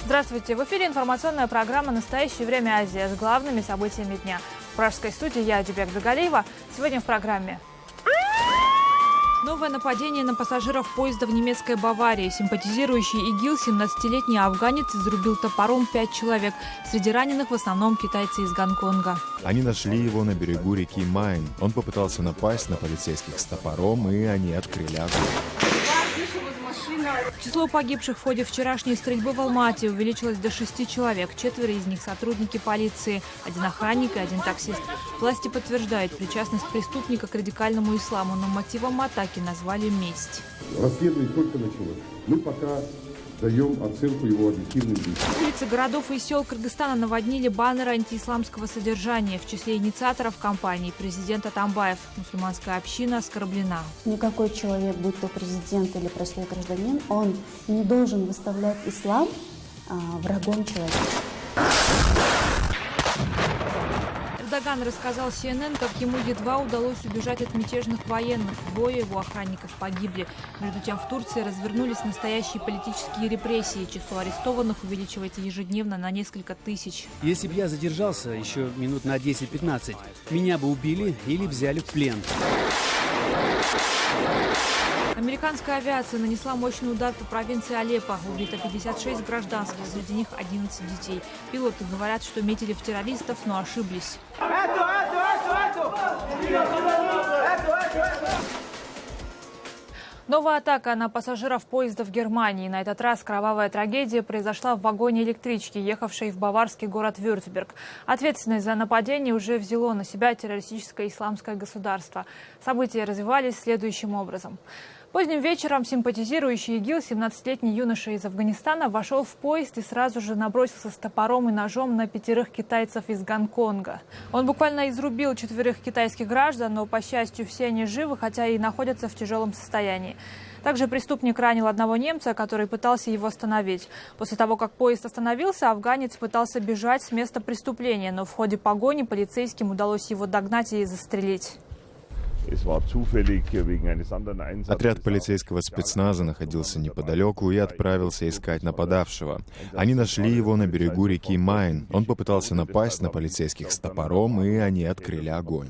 Здравствуйте! В эфире информационная программа «Настоящее время Азия» с главными событиями дня. В пражской студии я, Дюбек Джагалиева. Сегодня в программе. Новое нападение на пассажиров поезда в немецкой Баварии. Симпатизирующий ИГИЛ 17-летний афганец изрубил топором 5 человек. Среди раненых в основном китайцы из Гонконга. Они нашли его на берегу реки Майн. Он попытался напасть на полицейских с топором, и они открыли огонь. Число погибших в ходе вчерашней стрельбы в Алмате увеличилось до 6 человек. 4 из них сотрудники полиции, 1 охранник и 1 таксист. Власти подтверждают причастность преступника к радикальному исламу, но мотивом атаки назвали месть. Расследование только началось. Мы пока даем оценку его объективным действиям. Улицы городов и сел Кыргызстана наводнили баннеры антиисламского содержания. В числе инициаторов кампании президент Атамбаев. Мусульманская община оскорблена. Никакой человек, будь то президент или простой гражданин, он не должен выставлять ислам врагом человека. Эрдоган рассказал CNN, как ему едва удалось убежать от мятежных военных. 2 его охранников погибли. Между тем в Турции развернулись настоящие политические репрессии. Число арестованных увеличивается ежедневно на несколько тысяч. Если бы я задержался еще минут на 10-15, меня бы убили или взяли в плен. Американская авиация нанесла мощный удар по провинции Алеппо. Убито 56 гражданских, среди них 11 детей. Пилоты говорят, что метили в террористов, но ошиблись. Новая атака на пассажиров поезда в Германии. На этот раз кровавая трагедия произошла в вагоне электрички, ехавшей в баварский город Вюрцберг. Ответственность за нападение уже взяло на себя террористическое исламское государство. События развивались следующим образом. Поздним вечером симпатизирующий ИГИЛ 17-летний юноша из Афганистана вошел в поезд и сразу же набросился с топором и ножом на 5 китайцев из Гонконга. Он буквально изрубил 4 китайских граждан, но, по счастью, все они живы, хотя и находятся в тяжелом состоянии. Также преступник ранил 1 немца, который пытался его остановить. После того, как поезд остановился, афганец пытался бежать с места преступления, но в ходе погони полицейским удалось его догнать и застрелить. Отряд полицейского спецназа находился неподалеку и отправился искать нападавшего. Они нашли его на берегу реки Майн. Он попытался напасть на полицейских с топором, и они открыли огонь.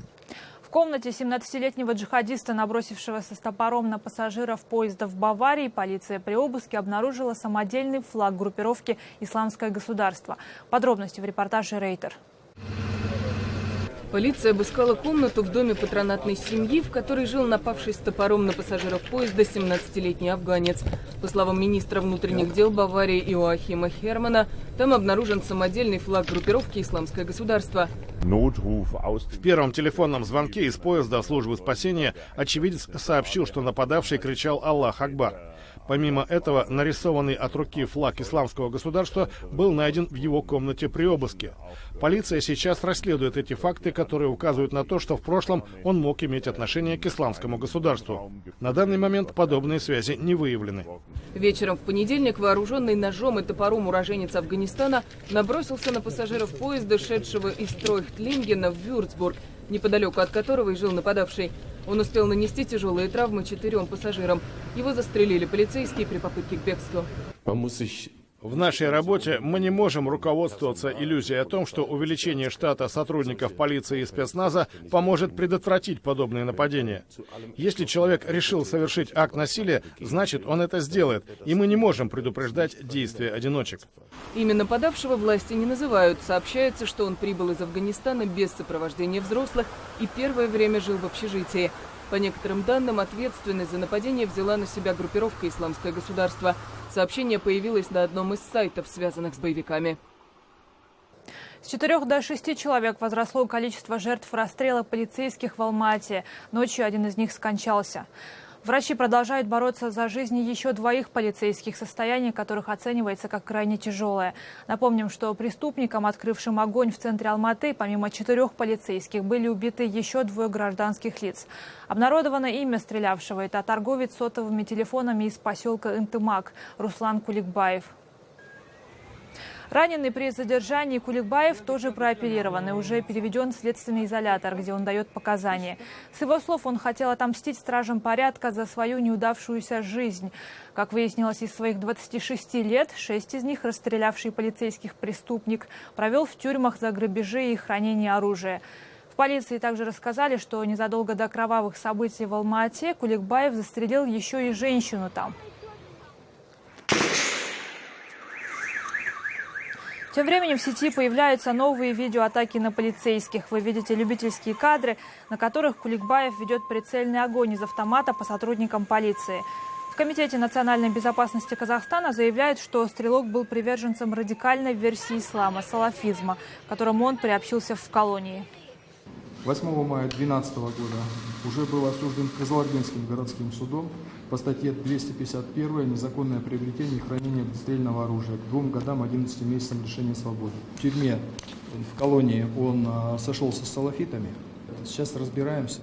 В комнате 17-летнего джихадиста, набросившегося с топором на пассажиров поезда в Баварии, полиция при обыске обнаружила самодельный флаг группировки «Исламское государство». Подробности в репортаже «Рейтер». Полиция обыскала комнату в доме патронатной семьи, в которой жил напавший с топором на пассажиров поезда 17-летний афганец. По словам министра внутренних дел Баварии Иоахима Хермана, там обнаружен самодельный флаг группировки «Исламское государство». В первом телефонном звонке из поезда службы спасения очевидец сообщил, что нападавший кричал «Аллах Акбар». Помимо этого, нарисованный от руки флаг исламского государства был найден в его комнате при обыске. Полиция сейчас расследует эти факты, которые указывают на то, что в прошлом он мог иметь отношение к исламскому государству. На данный момент подобные связи не выявлены. Вечером в понедельник вооруженный ножом и топором уроженец Афганистана набросился на пассажиров поезда, шедшего из Тройхтлингена в Вюрцбург, неподалеку от которого и жил нападавший. Он успел нанести тяжелые травмы 4 пассажирам. Его застрелили полицейские при попытке к бегству. В нашей работе мы не можем руководствоваться иллюзией о том, что увеличение штата сотрудников полиции и спецназа поможет предотвратить подобные нападения. Если человек решил совершить акт насилия, значит, он это сделает, и мы не можем предупреждать действия одиночек. Имя нападавшего власти не называют. Сообщается, что он прибыл из Афганистана без сопровождения взрослых и первое время жил в общежитии. По некоторым данным, ответственность за нападение взяла на себя группировка «Исламское государство». Сообщение появилось на одном из сайтов, связанных с боевиками. С 4 до 6 человек возросло количество жертв расстрела полицейских в Алмате. Ночью 1 из них скончался. Врачи продолжают бороться за жизни еще 2 полицейских, состояние которых оценивается как крайне тяжелое. Напомним, что преступникам, открывшим огонь в центре Алматы, помимо 4 полицейских, были убиты еще 2 гражданских лиц. Обнародовано имя стрелявшего. Это торговец сотовыми телефонами из поселка Интымак Руслан Куликбаев. Раненый при задержании Куликбаев тоже прооперирован и уже переведен в следственный изолятор, где он дает показания. С его слов, он хотел отомстить стражам порядка за свою неудавшуюся жизнь. Как выяснилось, из своих 26 лет 6 из них расстрелявший полицейских преступник провел в тюрьмах за грабежи и хранение оружия. В полиции также рассказали, что незадолго до кровавых событий в Алма-Ате Куликбаев застрелил еще и женщину там. Тем временем в сети появляются новые видеоатаки на полицейских. Вы видите любительские кадры, на которых Куликбаев ведет прицельный огонь из автомата по сотрудникам полиции. В Комитете национальной безопасности Казахстана заявляют, что стрелок был приверженцем радикальной версии ислама, салафизма, к которому он приобщился в колонии. 8 мая 2012 года уже был осужден Кызылординским городским судом по статье 251 «Незаконное приобретение и хранение огнестрельного оружия» к 2 годам 11 месяцам лишения свободы. В тюрьме, в колонии он сошелся с салафитами. Сейчас разбираемся.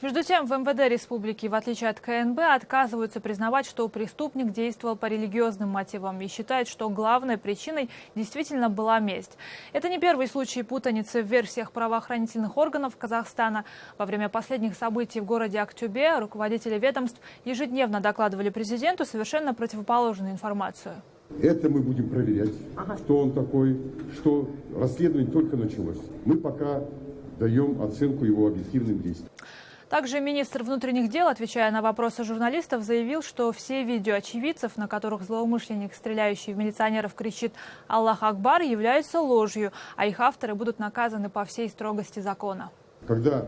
Между тем, в МВД республики, в отличие от КНБ, отказываются признавать, что преступник действовал по религиозным мотивам и считают, что главной причиной действительно была месть. Это не первый случай путаницы в версиях правоохранительных органов Казахстана. Во время последних событий в городе Актюбе руководители ведомств ежедневно докладывали президенту совершенно противоположную информацию. Это мы будем проверять, кто он такой, что расследование только началось. Мы пока даем оценку его объективным действиям. Также министр внутренних дел, отвечая на вопросы журналистов, заявил, что все видео очевидцев, на которых злоумышленник, стреляющий в милиционеров, кричит «Аллах Акбар», являются ложью, а их авторы будут наказаны по всей строгости закона. Когда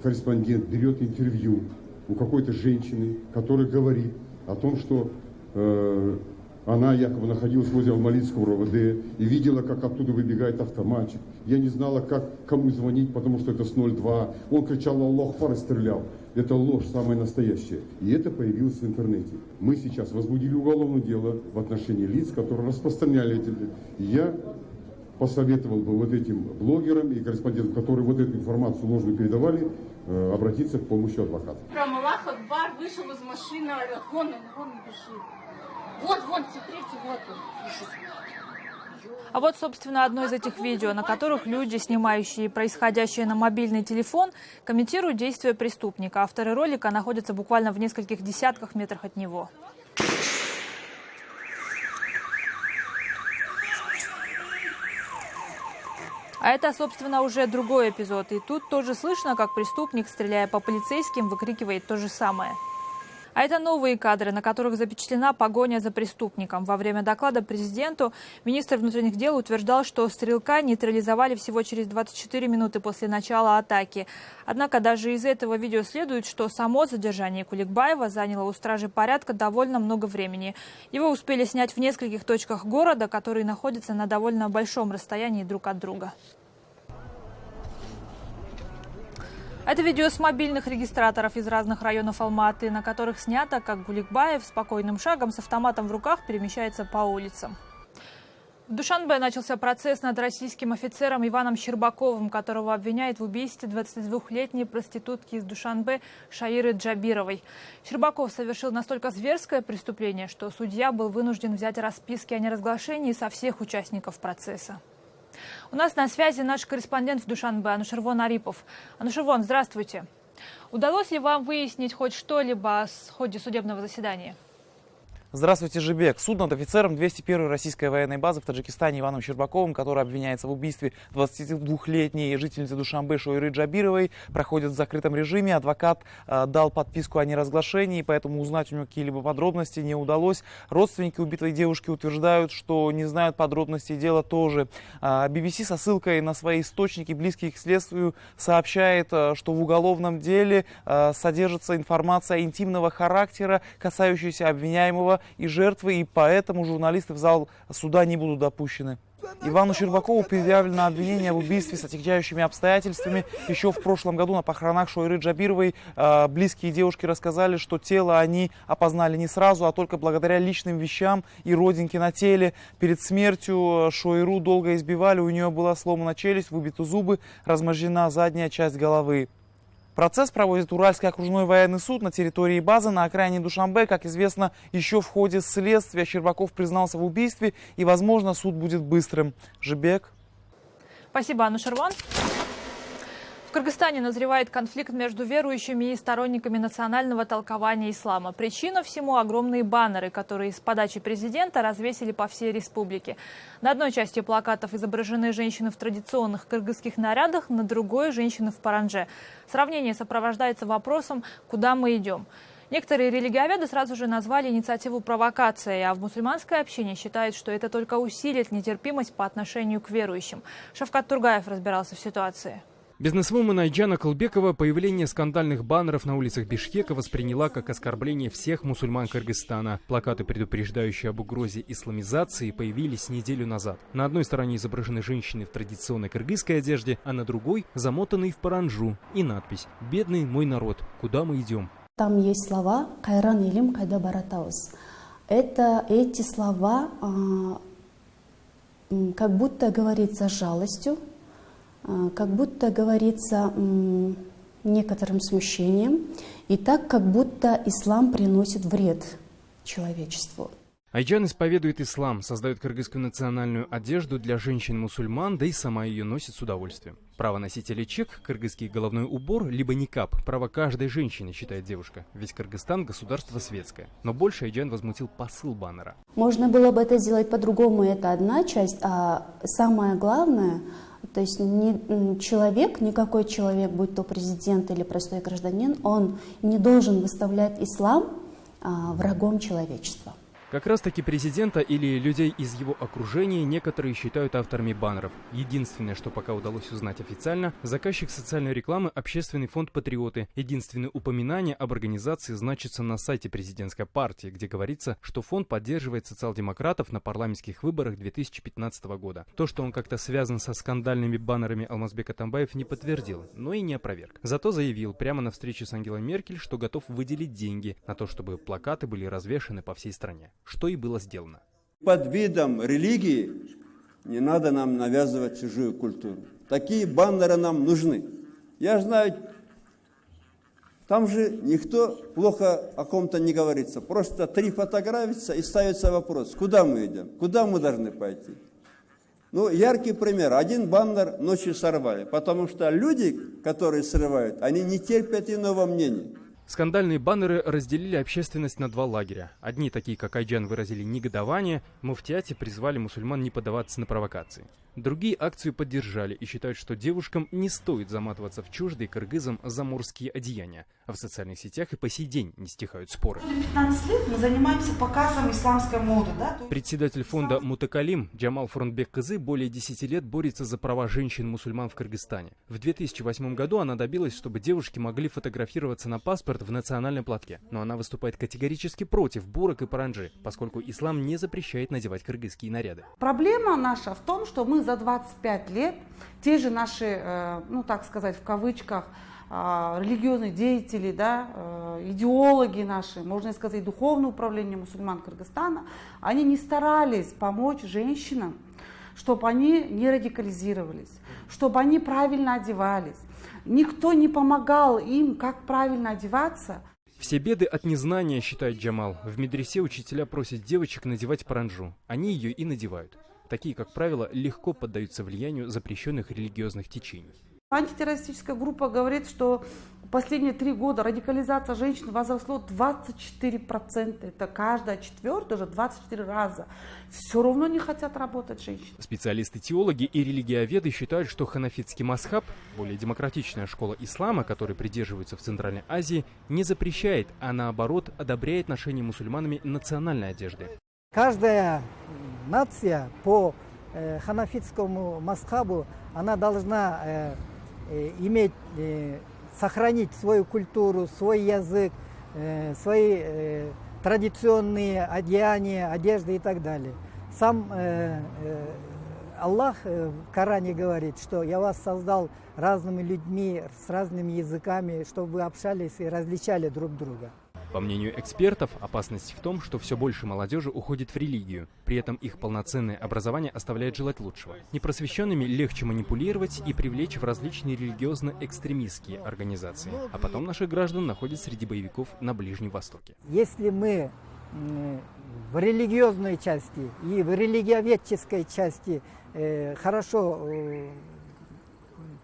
корреспондент берет интервью у какой-то женщины, которая говорит о том, что она якобы находилась возле Алмалинского РОВД и видела, как оттуда выбегает автоматчик. Я не знала, кому звонить, потому что это с 02. Он кричал «Аллах Акбар» и стрелял. Это ложь, самая настоящая. И это появилось в интернете. Мы сейчас возбудили уголовное дело в отношении лиц, которые распространяли эти. Я посоветовал бы вот этим блогерам и корреспондентам, которые вот эту информацию ложную передавали, обратиться к помощи адвоката. Прям Аллах Акбар вышел из машины, орёт, вон бежит. Вот, смотрите, вот он. А вот, собственно, одно из этих видео, на которых люди, снимающие происходящее на мобильный телефон, комментируют действия преступника. Авторы ролика находятся буквально в нескольких десятках метрах от него. А это, собственно, уже другой эпизод. И тут тоже слышно, как преступник, стреляя по полицейским, выкрикивает то же самое. А это новые кадры, на которых запечатлена погоня за преступником. Во время доклада президенту министр внутренних дел утверждал, что стрелка нейтрализовали всего через 24 минуты после начала атаки. Однако даже из этого видео следует, что само задержание Куликбаева заняло у стражи порядка довольно много времени. Его успели снять в нескольких точках города, которые находятся на довольно большом расстоянии друг от друга. Это видео с мобильных регистраторов из разных районов Алма-Аты, на которых снято, как Куликбаев спокойным шагом с автоматом в руках перемещается по улицам. В Душанбе начался процесс над российским офицером Иваном Щербаковым, которого обвиняют в убийстве 22-летней проститутки из Душанбе Шаиры Джабировой. Щербаков совершил настолько зверское преступление, что судья был вынужден взять расписки о неразглашении со всех участников процесса. У нас на связи наш корреспондент в Душанбе Анушервон Арипов. Анушервон, здравствуйте. Удалось ли вам выяснить хоть что-либо в ходе судебного заседания? Здравствуйте, Жибек. Суд над офицером 201-й российской военной базы в Таджикистане Иваном Щербаковым, который обвиняется в убийстве 22-летней жительницы Душанбе Шойры Джабировой, проходит в закрытом режиме. Адвокат дал подписку о неразглашении, поэтому узнать у него какие-либо подробности не удалось. Родственники убитой девушки утверждают, что не знают подробностей дела тоже. BBC со ссылкой на свои источники, близкие к следствию, сообщает, что в уголовном деле содержится информация интимного характера, касающаяся обвиняемого и жертвы, и поэтому журналисты в зал суда не будут допущены. Ивану Щербакову предъявлено обвинение в убийстве с отягчающими обстоятельствами. Еще в прошлом году на похоронах Шойры Джабировой близкие девушки рассказали, что тело они опознали не сразу, а только благодаря личным вещам и родинке на теле. Перед смертью Шойру долго избивали, у нее была сломана челюсть, выбиты зубы, размозжена задняя часть головы. Процесс проводит Уральский окружной военный суд на территории базы на окраине Душанбе. Как известно, еще в ходе следствия Щербаков признался в убийстве, и, возможно, суд будет быстрым. Жибек. Спасибо, Анушерван. В Кыргызстане назревает конфликт между верующими и сторонниками национального толкования ислама. Причина всему – огромные баннеры, которые с подачи президента развесили по всей республике. На одной части плакатов изображены женщины в традиционных кыргызских нарядах, на другой – женщины в парандже. Сравнение сопровождается вопросом «Куда мы идем?». Некоторые религиоведы сразу же назвали инициативу провокацией, а в мусульманской общине считают, что это только усилит нетерпимость по отношению к верующим. Шавкат Тургаев разбирался в ситуации. Бизнесвумен Айджана Кылбекова появление скандальных баннеров на улицах Бишкека восприняла как оскорбление всех мусульман Кыргызстана. Плакаты, предупреждающие об угрозе исламизации, появились неделю назад. На одной стороне изображены женщины в традиционной кыргызской одежде, а на другой – замотанные в паранджу. И надпись «Бедный мой народ, куда мы идем?». Там есть слова «Кайран илим кайда баратаус». Эти слова как будто говорится жалостью, как будто говорится некоторым смущением, и так, как будто ислам приносит вред человечеству. Айджан исповедует ислам, создает кыргызскую национальную одежду для женщин-мусульман, да и сама ее носит с удовольствием. Право носить личек, кыргызский головной убор, либо никап – право каждой женщины, считает девушка. Ведь Кыргызстан – государство светское. Но больше Айджан возмутил посыл баннера. Можно было бы это сделать по-другому, это одна часть, а самое главное – то есть никакой человек, будь то президент или простой гражданин, он не должен выставлять ислам врагом человечества. Как раз таки президента или людей из его окружения некоторые считают авторами баннеров. Единственное, что пока удалось узнать официально, заказчик социальной рекламы – Общественный фонд «Патриоты». Единственное упоминание об организации значится на сайте президентской партии, где говорится, что фонд поддерживает социал-демократов на парламентских выборах 2015 года. То, что он как-то связан со скандальными баннерами, Алмазбек Атамбаев не подтвердил, но и не опроверг. Зато заявил прямо на встрече с Ангелой Меркель, что готов выделить деньги на то, чтобы плакаты были развешаны по всей стране. Что и было сделано. Под видом религии не надо нам навязывать чужую культуру. Такие баннеры нам нужны. Я знаю, там же никто плохо о ком-то не говорится. Просто 3 фотографии и ставится вопрос, куда мы идем, куда мы должны пойти. Ну, яркий пример. Один баннер ночью сорвали, потому что люди, которые срывают, они не терпят иного мнения. Скандальные баннеры разделили общественность на 2 лагеря. Одни, такие как Айджан, выразили негодование, муфтияти призвали мусульман не поддаваться на провокации. Другие акцию поддержали и считают, что девушкам не стоит заматываться в чуждые кыргызам заморские одеяния. А в социальных сетях и по сей день не стихают споры. 15 лет мы занимаемся показом исламской моды. Да? Председатель фонда «Мутакалим» Джамал Фронтбек-Кызы более 10 лет борется за права женщин-мусульман в Кыргызстане. В 2008 году она добилась, чтобы девушки могли фотографироваться на паспорт в национальном платке. Но она выступает категорически против бурок и паранджи, поскольку ислам не запрещает надевать кыргызские наряды. Проблема наша в том, что мы за 25 лет, те же наши, ну так сказать, в кавычках, религиозные деятели, да, идеологи наши, можно сказать, духовное управление мусульман Кыргызстана, они не старались помочь женщинам, чтобы они не радикализировались, чтобы они правильно одевались. Никто не помогал им, как правильно одеваться. Все беды от незнания, считает Джамал. В медресе учителя просят девочек надевать паранджу. Они ее и надевают. Такие, как правило, легко поддаются влиянию запрещенных религиозных течений. Антитеррористическая группа говорит, что в последние 3 года радикализация женщин возросло 24%. Это каждая 4-я, уже 24 раза. Все равно не хотят работать женщины. Специалисты-теологи и религиоведы считают, что ханафитский мазхаб, более демократичная школа ислама, которой придерживаются в Центральной Азии, не запрещает, а наоборот одобряет ношение мусульманами национальной одежды. Каждая нация по ханафитскому мазхабу, она должна сохранить свою культуру, свой язык, свои традиционные одеяния, одежды и так далее. Сам Аллах в Коране говорит, что я вас создал разными людьми, с разными языками, чтобы вы общались и различали друг друга. По мнению экспертов, опасность в том, что все больше молодежи уходит в религию. При этом их полноценное образование оставляет желать лучшего. Непросвещенными легче манипулировать и привлечь в различные религиозно-экстремистские организации. А потом наших граждан находят среди боевиков на Ближнем Востоке. Если мы в религиозной части и в религиоведческой части хорошо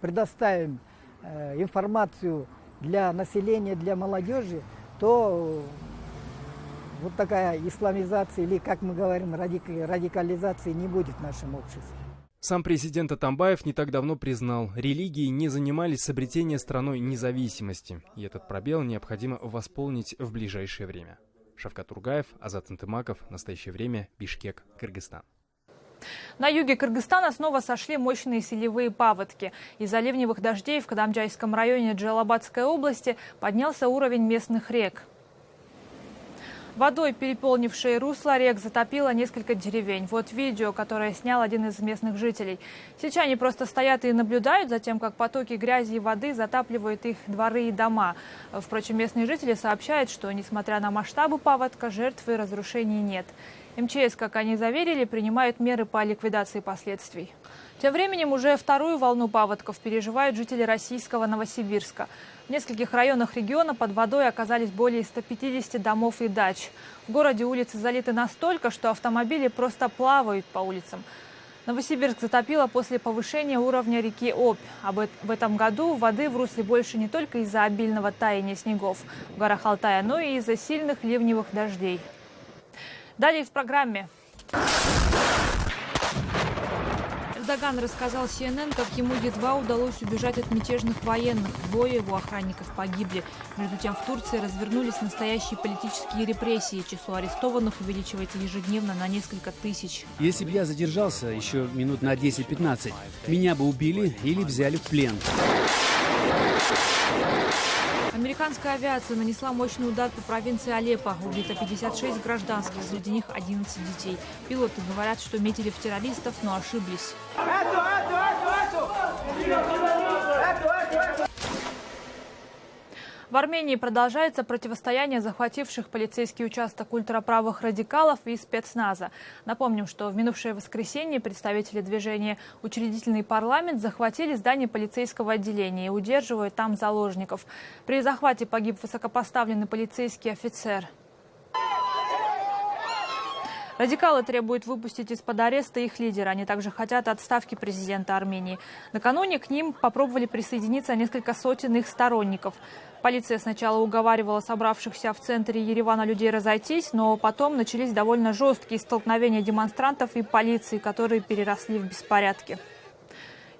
предоставим информацию для населения, для молодежи, то вот такая исламизация или, как мы говорим, радикализации не будет в нашем обществе. Сам президент Атамбаев не так давно признал, религии не занимались с обретения страной независимости, и этот пробел необходимо восполнить в ближайшее время. Шавкат Тургаев, Азат Антымаков, настоящее время, Бишкек, Кыргызстан. На юге Кыргызстана снова сошли мощные селевые паводки. Из-за ливневых дождей в Кадамджайском районе Джалалабадской области поднялся уровень местных рек. Водой переполнившие русла рек затопило несколько деревень. Вот видео, которое снял один из местных жителей. Сельчане просто стоят и наблюдают за тем, как потоки грязи и воды затапливают их дворы и дома. Впрочем, местные жители сообщают, что, несмотря на масштабы паводка, жертв и разрушений нет. МЧС, как они заверили, принимают меры по ликвидации последствий. Тем временем уже вторую волну паводков переживают жители российского Новосибирска. В нескольких районах региона под водой оказались более 150 домов и дач. В городе улицы залиты настолько, что автомобили просто плавают по улицам. Новосибирск затопило после повышения уровня реки Обь. В этом году воды в русле больше не только из-за обильного таяния снегов в горах Алтая, но и из-за сильных ливневых дождей. Далее в программе. Эрдоган рассказал CNN, как ему едва удалось убежать от мятежных военных. Двое его охранников погибли. Между тем в Турции развернулись настоящие политические репрессии. Число арестованных увеличивается ежедневно на несколько тысяч. Если бы я задержался еще минут на 10-15, меня бы убили или взяли в плен. Американская авиация нанесла мощный удар по провинции Алеппо. Убито 56 гражданских, среди них 11 детей. Пилоты говорят, что метили в террористов, но ошиблись. В Армении продолжается противостояние захвативших полицейский участок ультраправых радикалов и спецназа. Напомним, что в минувшее воскресенье представители движения «Учредительный парламент» захватили здание полицейского отделения и удерживают там заложников. При захвате погиб высокопоставленный полицейский офицер. Радикалы требуют выпустить из-под ареста их лидера. Они также хотят отставки президента Армении. Накануне к ним попробовали присоединиться несколько сотен их сторонников. Полиция сначала уговаривала собравшихся в центре Еревана людей разойтись, но потом начались довольно жесткие столкновения демонстрантов и полиции, которые переросли в беспорядки.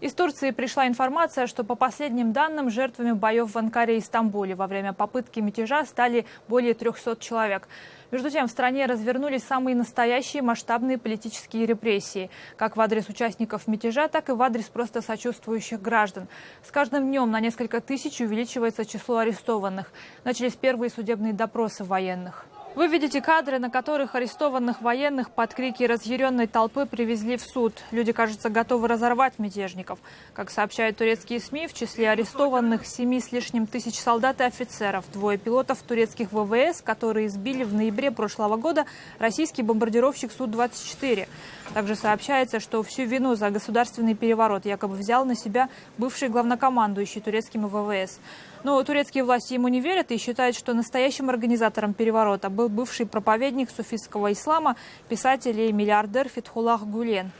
Из Турции пришла информация, что по последним данным жертвами боев в Анкаре и Стамбуле во время попытки мятежа стали более 300 человек. Между тем, в стране развернулись самые настоящие масштабные политические репрессии, как в адрес участников мятежа, так и в адрес просто сочувствующих граждан. С каждым днем на несколько тысяч увеличивается число арестованных. Начались первые судебные допросы военных. Вы видите кадры, на которых арестованных военных под крики разъяренной толпы привезли в суд. Люди, кажется, готовы разорвать мятежников. Как сообщают турецкие СМИ, в числе арестованных 7 с лишним тысяч солдат и офицеров, 2 пилотов турецких ВВС, которые сбили в ноябре прошлого года российский бомбардировщик Су-24. Также сообщается, что всю вину за государственный переворот якобы взял на себя бывший главнокомандующий турецким ВВС. Но турецкие власти ему не верят и считают, что настоящим организатором переворота был бывший проповедник суфистского ислама, писатель и миллиардер Фетхуллах Гулен.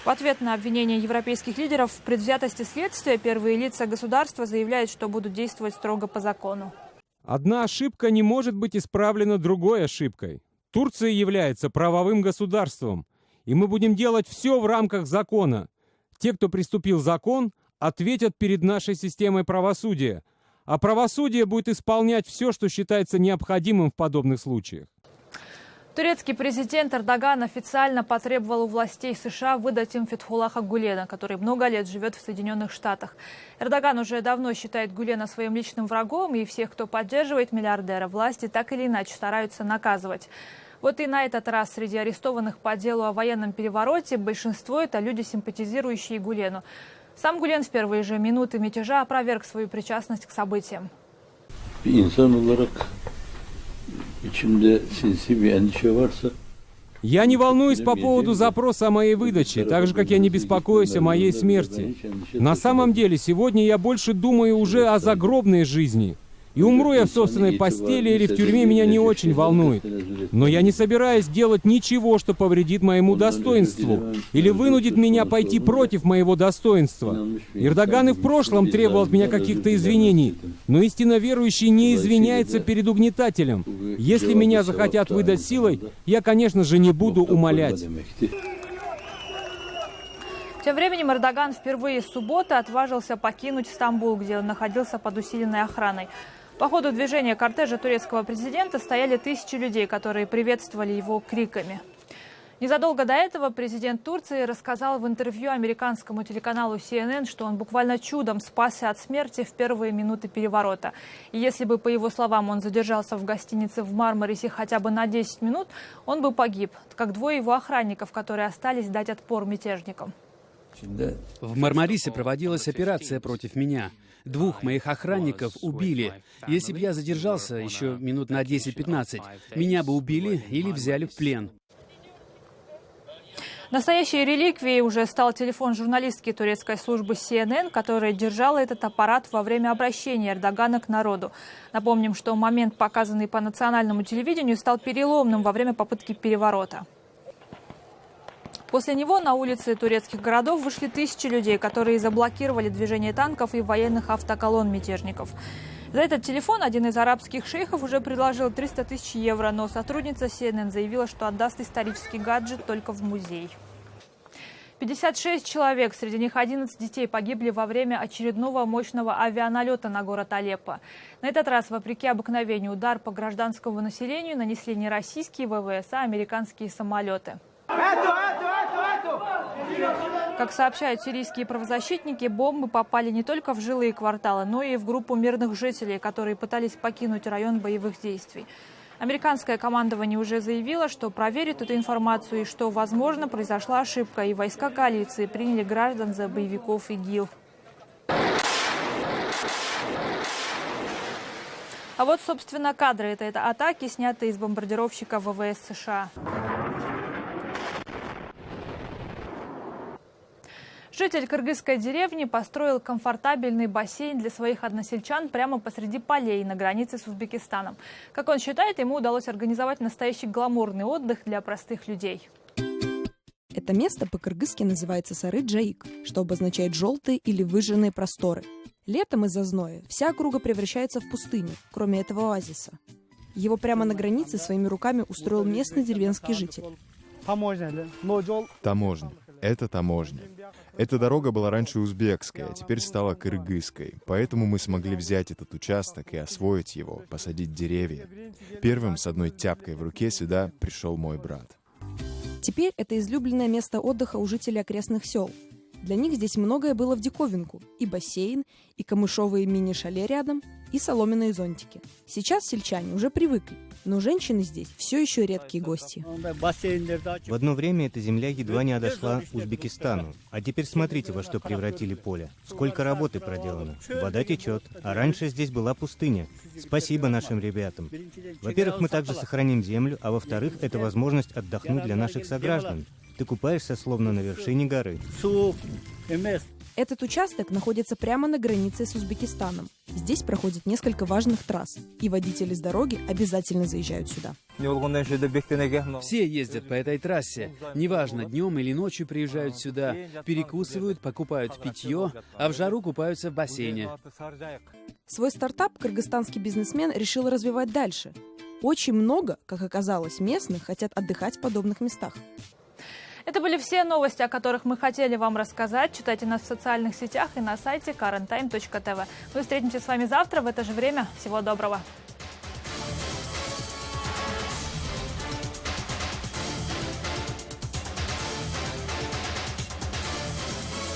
В ответ на обвинения европейских лидеров в предвзятости следствия первые лица государства заявляют, что будут действовать строго по закону. Одна ошибка не может быть исправлена другой ошибкой. Турция является правовым государством, и мы будем делать все в рамках закона. Те, кто приступил закон, ответят перед нашей системой правосудия. А правосудие будет исполнять все, что считается необходимым в подобных случаях. Турецкий президент Эрдоган официально потребовал у властей США выдать им Фетхуллаха Гулена, который много лет живет в Соединенных Штатах. Эрдоган уже давно считает Гулена своим личным врагом, и всех, кто поддерживает миллиардера, власти так или иначе стараются наказывать. Вот и на этот раз среди арестованных по делу о военном перевороте большинство – это люди, симпатизирующие Гулену. Сам Гулен в первые же минуты мятежа опроверг свою причастность к событиям. Я не волнуюсь по поводу запроса о моей выдаче, так же, как я не беспокоюсь о моей смерти. На самом деле, сегодня я больше думаю уже о загробной жизни. И умру я в собственной постели или в тюрьме, меня не очень волнует. Но я не собираюсь делать ничего, что повредит моему достоинству или вынудит меня пойти против моего достоинства. Эрдоган и в прошлом требовал от меня каких-то извинений, но истинно верующий не извиняется перед угнетателем. Если меня захотят выдать силой, я, конечно же, не буду умолять. Тем временем Эрдоган впервые с субботы отважился покинуть Стамбул, где он находился под усиленной охраной. По ходу движения кортежа турецкого президента стояли тысячи людей, которые приветствовали его криками. Незадолго до этого президент Турции рассказал в интервью американскому телеканалу CNN, что он буквально чудом спасся от смерти в первые минуты переворота. И если бы, по его словам, он задержался в гостинице в Мармарисе хотя бы на 10 минут, он бы погиб, как двое его охранников, которые остались дать отпор мятежникам. В Мармарисе проводилась операция против меня. 2 моих охранников убили. Если бы я задержался еще минут на 10-15, меня бы убили или взяли в плен. Настоящей реликвией уже стал телефон журналистки турецкой службы CNN, которая держала этот аппарат во время обращения Эрдогана к народу. Напомним, что момент, показанный по национальному телевидению, стал переломным во время попытки переворота. После него на улицы турецких городов вышли тысячи людей, которые заблокировали движение танков и военных автоколонн мятежников. За этот телефон один из арабских шейхов уже предложил 300 тысяч евро, но сотрудница CNN заявила, что отдаст исторический гаджет только в музей. 56 человек, среди них 11 детей, погибли во время очередного мощного авианалета на город Алеппо. На этот раз, вопреки обыкновению, удар по гражданскому населению нанесли не российские ВВС, а американские самолеты. Как сообщают сирийские правозащитники, бомбы попали не только в жилые кварталы, но и в группу мирных жителей, которые пытались покинуть район боевых действий. Американское командование уже заявило, что проверит эту информацию и что, возможно, произошла ошибка, и войска коалиции приняли граждан за боевиков ИГИЛ. А вот, собственно, кадры этой атаки, снятые из бомбардировщика ВВС США. Житель кыргызской деревни построил комфортабельный бассейн для своих односельчан прямо посреди полей на границе с Узбекистаном. Как он считает, ему удалось организовать настоящий гламурный отдых для простых людей. Это место по-кыргызски называется Сары-Джаик, что обозначает «желтые» или «выжженные просторы». Летом из-за зноя вся округа превращается в пустыню, кроме этого оазиса. Его прямо на границе своими руками устроил местный деревенский житель. Таможня. Это таможня. Эта дорога была раньше узбекской, а теперь стала кыргызской. Поэтому мы смогли взять этот участок и освоить его, посадить деревья. Первым с одной тяпкой в руке сюда пришел мой брат. Теперь это излюбленное место отдыха у жителей окрестных сел. Для них здесь многое было в диковинку. И бассейн, и камышовые мини-шале рядом, и соломенные зонтики. Сейчас сельчане уже привыкли, но женщины здесь все еще редкие гости. В одно время эта земля едва не отошла Узбекистану. А теперь смотрите, во что превратили поле. Сколько работы проделано. Вода течет, а раньше здесь была пустыня. Спасибо нашим ребятам. Во-первых, мы также сохраним землю, а во-вторых, это возможность отдохнуть для наших сограждан. Ты купаешься словно на вершине горы. Этот участок находится прямо на границе с Узбекистаном. Здесь проходит несколько важных трасс, и водители с дороги обязательно заезжают сюда. Все ездят по этой трассе. Неважно, днем или ночью приезжают сюда, перекусывают, покупают питье, а в жару купаются в бассейне. Свой стартап кыргызстанский бизнесмен решил развивать дальше. Очень много, как оказалось, местных хотят отдыхать в подобных местах. Это были все новости, о которых мы хотели вам рассказать. Читайте нас в социальных сетях и на сайте karenTime.tv. Мы встретимся с вами завтра в это же время. Всего доброго.